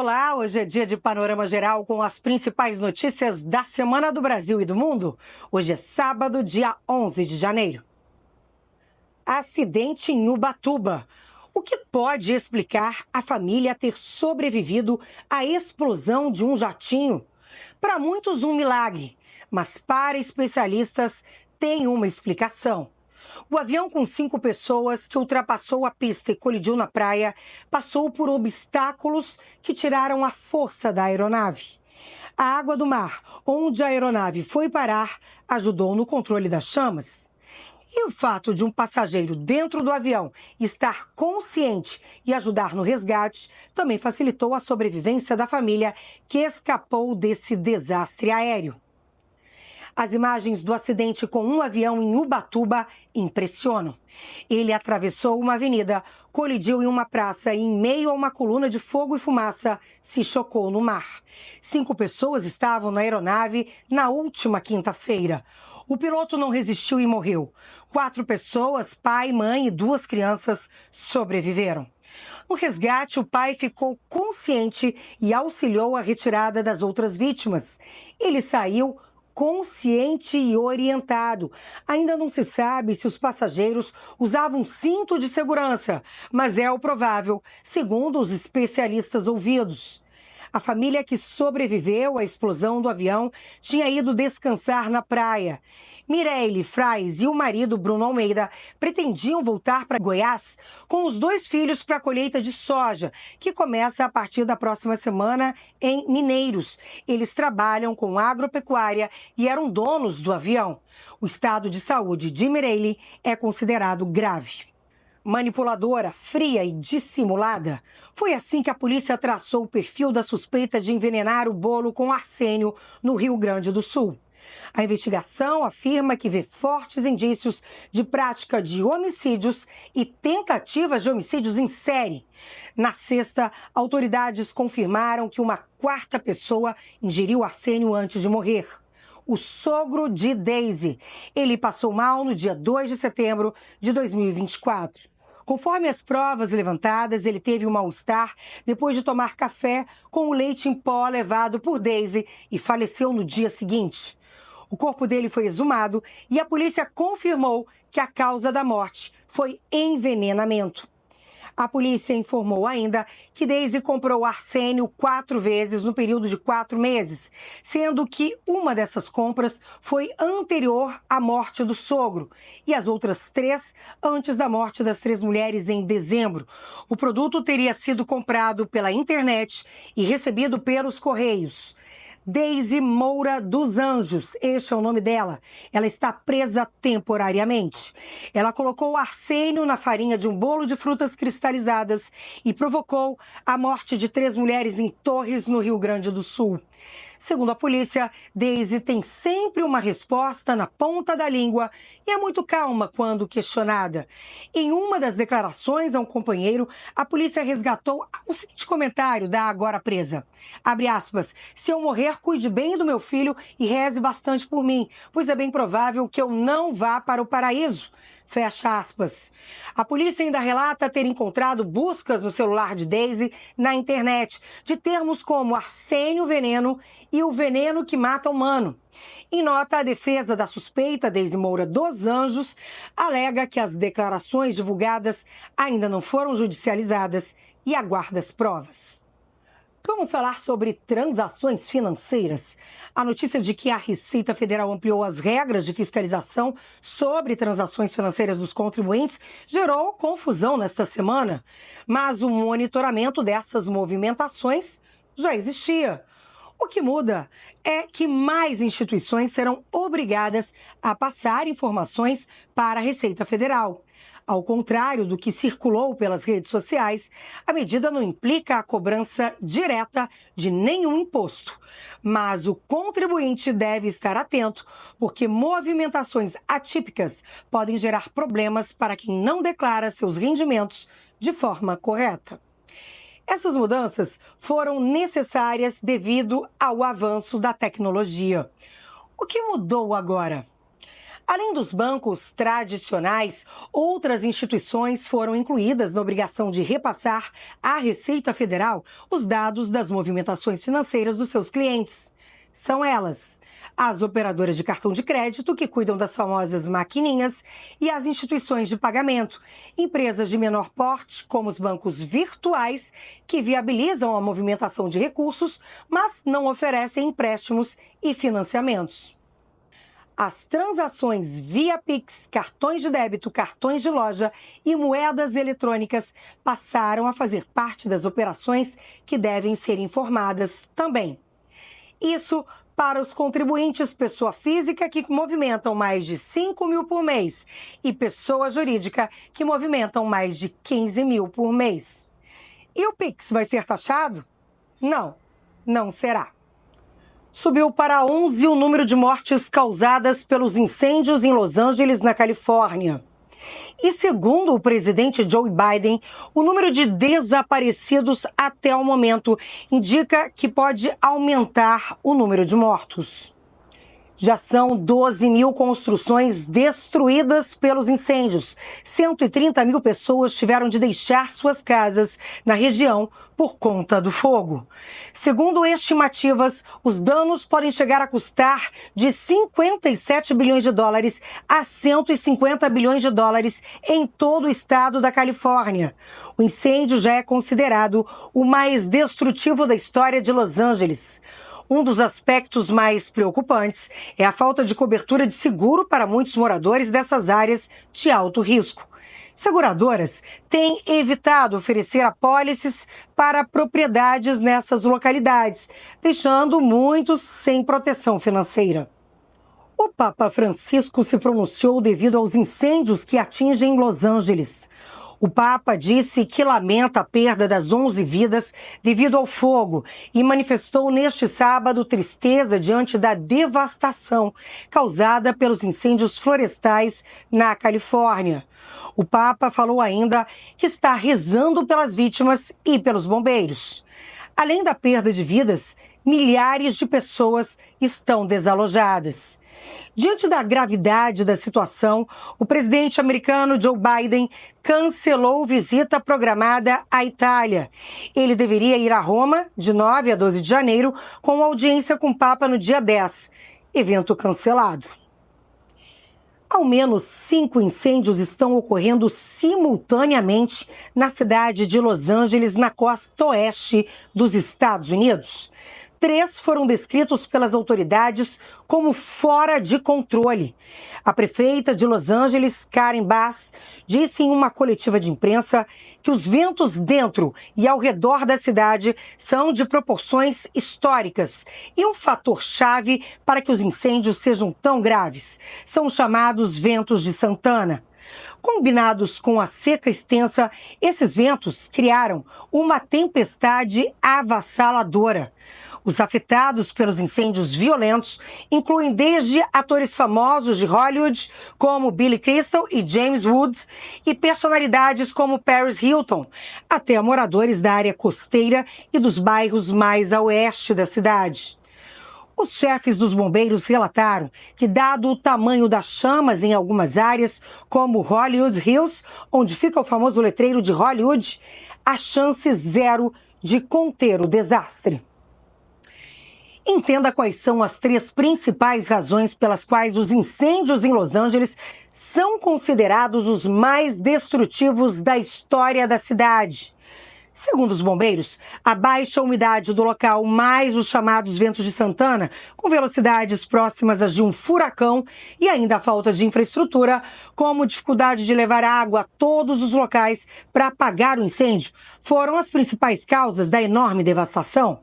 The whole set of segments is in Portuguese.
Olá, hoje é dia de Panorama Geral com as principais notícias da semana do Brasil e do mundo. Hoje é sábado, dia 11 de janeiro. Acidente em Ubatuba. O que pode explicar a família ter sobrevivido à explosão de um jatinho? Para muitos, um milagre, mas para especialistas, tem uma explicação. O avião com 5 pessoas que ultrapassou a pista e colidiu na praia passou por obstáculos que tiraram a força da aeronave. A água do mar, onde a aeronave foi parar, ajudou no controle das chamas. E o fato de um passageiro dentro do avião estar consciente e ajudar no resgate também facilitou a sobrevivência da família que escapou desse desastre aéreo. As imagens do acidente com um avião em Ubatuba impressionam. Ele atravessou uma avenida, colidiu em uma praça e, em meio a uma coluna de fogo e fumaça, se chocou no mar. 5 pessoas estavam na aeronave na última quinta-feira. O piloto não resistiu e morreu. 4 pessoas, pai, mãe e 2 crianças, sobreviveram. No resgate, o pai ficou consciente e auxiliou a retirada das outras vítimas. Ele saiu consciente e orientado. Ainda não se sabe se os passageiros usavam cinto de segurança, mas é o provável, segundo os especialistas ouvidos. A família que sobreviveu à explosão do avião tinha ido descansar na praia. Mireille Frais e o marido Bruno Almeida pretendiam voltar para Goiás com os 2 filhos para a colheita de soja, que começa a partir da próxima semana em Mineiros. Eles trabalham com agropecuária e eram donos do avião. O estado de saúde de Mireille é considerado grave. Manipuladora, fria e dissimulada. Foi assim que a polícia traçou o perfil da suspeita de envenenar o bolo com arsênio no Rio Grande do Sul. A investigação afirma que vê fortes indícios de prática de homicídios e tentativas de homicídios em série. Na sexta, autoridades confirmaram que uma 4ª pessoa ingeriu arsênio antes de morrer. O sogro de Daisy. Ele passou mal no dia 2 de setembro de 2024. Conforme as provas levantadas, ele teve um mal-estar depois de tomar café com o leite em pó levado por Daisy e faleceu no dia seguinte. O corpo dele foi exumado e a polícia confirmou que a causa da morte foi envenenamento. A polícia informou ainda que Daisy comprou arsênio 4 vezes no período de 4 meses, sendo que uma dessas compras foi anterior à morte do sogro e as outras 3 antes da morte das 3 mulheres em dezembro. O produto teria sido comprado pela internet e recebido pelos correios. Daisy Moura dos Anjos, este é o nome dela. Ela está presa temporariamente. Ela colocou arsênio na farinha de um bolo de frutas cristalizadas e provocou a morte de 3 mulheres em Torres, no Rio Grande do Sul. Segundo a polícia, Daisy tem sempre uma resposta na ponta da língua e é muito calma quando questionada. Em uma das declarações a um companheiro, a polícia resgatou o seguinte comentário da agora presa. Abre aspas, se eu morrer, cuide bem do meu filho e reze bastante por mim, pois é bem provável que eu não vá para o paraíso. Fecha aspas. A polícia ainda relata ter encontrado buscas no celular de Daisy na internet de termos como arsênio veneno e o veneno que mata humano. Em nota, a defesa da suspeita, Daisy Moura dos Anjos, alega que as declarações divulgadas ainda não foram judicializadas e aguarda as provas. Vamos falar sobre transações financeiras. A notícia de que a Receita Federal ampliou as regras de fiscalização sobre transações financeiras dos contribuintes gerou confusão nesta semana. Mas o monitoramento dessas movimentações já existia. O que muda é que mais instituições serão obrigadas a passar informações para a Receita Federal. Ao contrário do que circulou pelas redes sociais, a medida não implica a cobrança direta de nenhum imposto. Mas o contribuinte deve estar atento, porque movimentações atípicas podem gerar problemas para quem não declara seus rendimentos de forma correta. Essas mudanças foram necessárias devido ao avanço da tecnologia. O que mudou agora? Além dos bancos tradicionais, outras instituições foram incluídas na obrigação de repassar à Receita Federal os dados das movimentações financeiras dos seus clientes. São elas: as operadoras de cartão de crédito, que cuidam das famosas maquininhas, e as instituições de pagamento, empresas de menor porte, como os bancos virtuais, que viabilizam a movimentação de recursos, mas não oferecem empréstimos e financiamentos. As transações via Pix, cartões de débito, cartões de loja e moedas eletrônicas passaram a fazer parte das operações que devem ser informadas também. Isso para os contribuintes pessoa física que movimentam mais de 5 mil por mês e pessoa jurídica que movimentam mais de 15 mil por mês. E o Pix vai ser taxado? Não, não será. Subiu para 11 o número de mortes causadas pelos incêndios em Los Angeles, na Califórnia. E segundo o presidente Joe Biden, o número de desaparecidos até o momento indica que pode aumentar o número de mortos. Já são 12 mil construções destruídas pelos incêndios. 130 mil pessoas tiveram de deixar suas casas na região por conta do fogo. Segundo estimativas, os danos podem chegar a custar de 57 bilhões de dólares a 150 bilhões de dólares em todo o estado da Califórnia. O incêndio já é considerado o mais destrutivo da história de Los Angeles. Um dos aspectos mais preocupantes é a falta de cobertura de seguro para muitos moradores dessas áreas de alto risco. Seguradoras têm evitado oferecer apólices para propriedades nessas localidades, deixando muitos sem proteção financeira. O Papa Francisco se pronunciou devido aos incêndios que atingem Los Angeles. O Papa disse que lamenta a perda das 11 vidas devido ao fogo e manifestou neste sábado tristeza diante da devastação causada pelos incêndios florestais na Califórnia. O Papa falou ainda que está rezando pelas vítimas e pelos bombeiros. Além da perda de vidas, milhares de pessoas estão desalojadas. Diante da gravidade da situação, o presidente americano Joe Biden cancelou visita programada à Itália. Ele deveria ir a Roma de 9 a 12 de janeiro, com audiência com o Papa no dia 10. Evento cancelado. Ao menos 5 incêndios estão ocorrendo simultaneamente na cidade de Los Angeles, na costa oeste dos Estados Unidos. 3 foram descritos pelas autoridades como fora de controle. A prefeita de Los Angeles, Karen Bass, disse em uma coletiva de imprensa que os ventos dentro e ao redor da cidade são de proporções históricas e um fator-chave para que os incêndios sejam tão graves. São os chamados ventos de Santana. Combinados com a seca extensa, esses ventos criaram uma tempestade avassaladora. Os afetados pelos incêndios violentos incluem desde atores famosos de Hollywood, como Billy Crystal e James Woods, e personalidades como Paris Hilton, até moradores da área costeira e dos bairros mais a oeste da cidade. Os chefes dos bombeiros relataram que, dado o tamanho das chamas em algumas áreas, como Hollywood Hills, onde fica o famoso letreiro de Hollywood, há chance zero de conter o desastre. Entenda quais são as 3 principais razões pelas quais os incêndios em Los Angeles são considerados os mais destrutivos da história da cidade. Segundo os bombeiros, a baixa umidade do local, mais os chamados ventos de Santana, com velocidades próximas às de um furacão, e ainda a falta de infraestrutura, como dificuldade de levar água a todos os locais para apagar o incêndio, foram as principais causas da enorme devastação.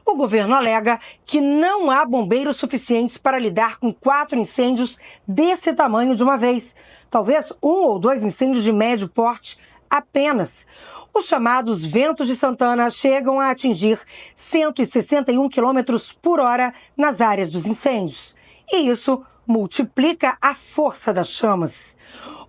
O governo alega que não há bombeiros suficientes para lidar com 4 incêndios desse tamanho de uma vez. Talvez 1 ou 2 incêndios de médio porte apenas. Os chamados ventos de Santana chegam a atingir 161 km por hora nas áreas dos incêndios. E isso multiplica a força das chamas.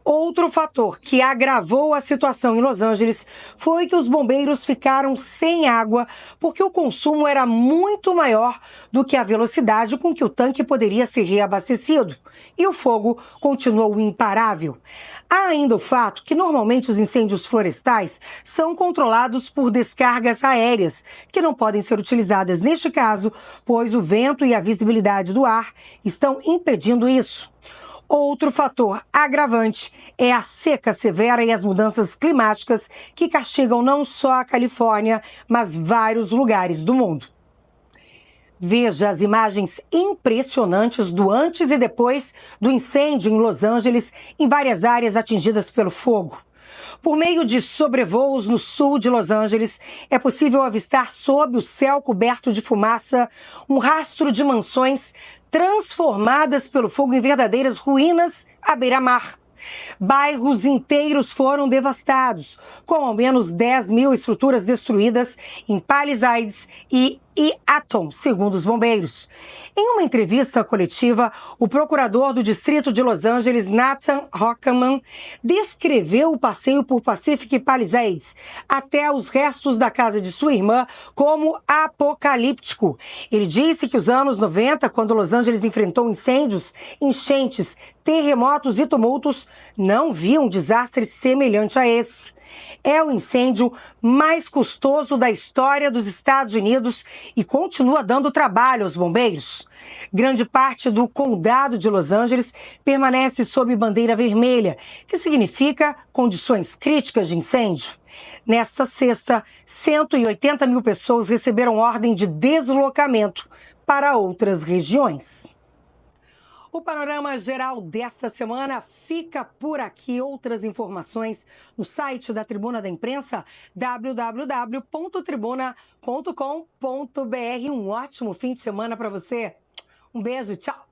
Outro fator que agravou a situação em Los Angeles foi que os bombeiros ficaram sem água porque o consumo era muito maior do que a velocidade com que o tanque poderia ser reabastecido. E o fogo continuou imparável. Há ainda o fato que normalmente os incêndios florestais são controlados por descargas aéreas, que não podem ser utilizadas neste caso, pois o vento e a visibilidade do ar estão impedindo isso. Outro fator agravante é a seca severa e as mudanças climáticas que castigam não só a Califórnia, mas vários lugares do mundo. Veja as imagens impressionantes do antes e depois do incêndio em Los Angeles, em várias áreas atingidas pelo fogo. Por meio de sobrevoos no sul de Los Angeles, é possível avistar sob o céu coberto de fumaça um rastro de mansões transformadas pelo fogo em verdadeiras ruínas à beira-mar. Bairros inteiros foram devastados, com ao menos 10 mil estruturas destruídas em Palisades e Eaton, segundo os bombeiros. Em uma entrevista coletiva, o procurador do Distrito de Los Angeles, Nathan Hochman, descreveu o passeio por Pacific Palisades até os restos da casa de sua irmã como apocalíptico. Ele disse que os anos 90, quando Los Angeles enfrentou incêndios, enchentes, terremotos e tumultos, não viam um desastre semelhante a esse. É o incêndio mais custoso da história dos Estados Unidos e continua dando trabalho aos bombeiros. Grande parte do condado de Los Angeles permanece sob bandeira vermelha, que significa condições críticas de incêndio. Nesta sexta, 180 mil pessoas receberam ordem de deslocamento para outras regiões. O panorama geral desta semana fica por aqui. Outras informações no site da Tribuna da Imprensa, www.tribuna.com.br. Um ótimo fim de semana para você. Um beijo, tchau!